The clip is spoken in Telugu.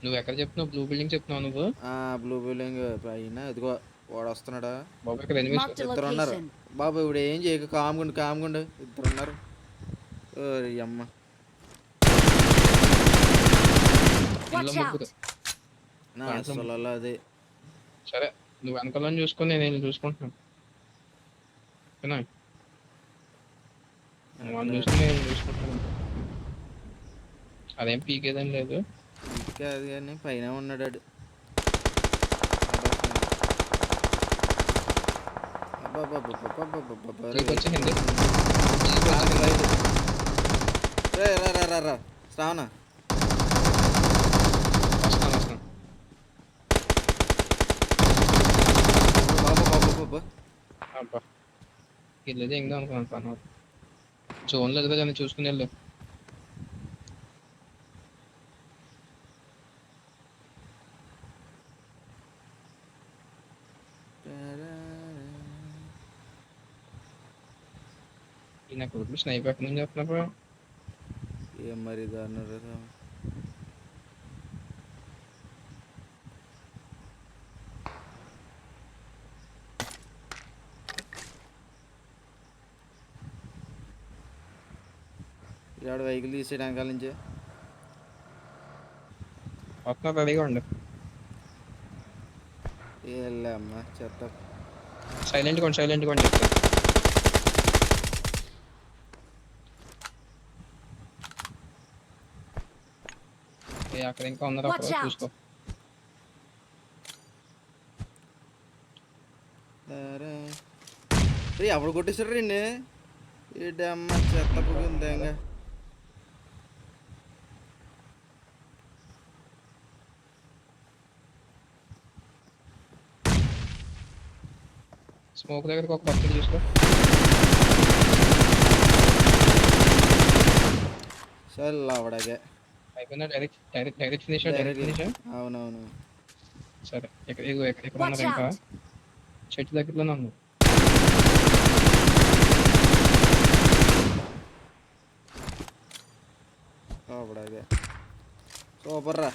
నువ్వు ఎక్కడ చెప్తున్నావు? బ్లూ బిల్డింగ్ చెప్తున్నావు నువ్వు? బ్లూ బిల్డింగ్ పైన ఇదిగో వాడు వస్తున్నాడా. బాబు ఇక్కడ ఎనిమిస్ Marked a ఇద్దరు ఉన్నారు. location. బాబు ఇప్పుడు ఏం చేయక కామ్గుండు ఇద్దరు ఉన్నారు. ఓరి అమ్మ ఇందులో Watch ముగ్గురు. out! నా దాంట్లో అసలు అది సరే, నువ్వు వెనకాలని చూసుకొని నేను చూసుకుంటున్నాను. ఓకేనా? వాళ్ళు చూసుకుని నేను చూసుకుంటాను. అదేం పీకేదని లేదు. ఇంకా అది కానీ పైన ఉన్నాడు ఆడు. నీకు వచ్చింది. రా శ్రావణ వస్తాను. బాబు అబ్బా, ఇల్లు ఎంగా అనుకున్నాను. పని జోన్ లేదు కదా, చూసుకుని వెళ్ళు. నాకు రూట్లు స్నైప్ ఎక్కడి నుంచి చెప్తున్నారు? ఏం మరి దాని ఇవాడు వెహికల్ తీసేయడం వెనకాల నుంచి వస్తున్నా, రెడీగా ఉండు. వెళ్ళమ్మా చెత్త. సైలెంట్గా ఉండి చెప్తాను. అక్కడ ఇంకా ఉన్నారు, అక్కడ చూసుకో. ఎవడు కొట్టేశాడు రండి. ఏంటమ్మ చెత్త పుగిందేంగా. స్మోక్ దగ్గరకు ఒక పక్కన చూసుకో. సరే అవడాగే అయిపోయిందా? Direct finish. అవునవును. సరే, ఇక్కడ ఉన్నారు ఇంకా చెట్టు దగ్గరలోనే ఉంది. అవడాగే సూపర్ రా.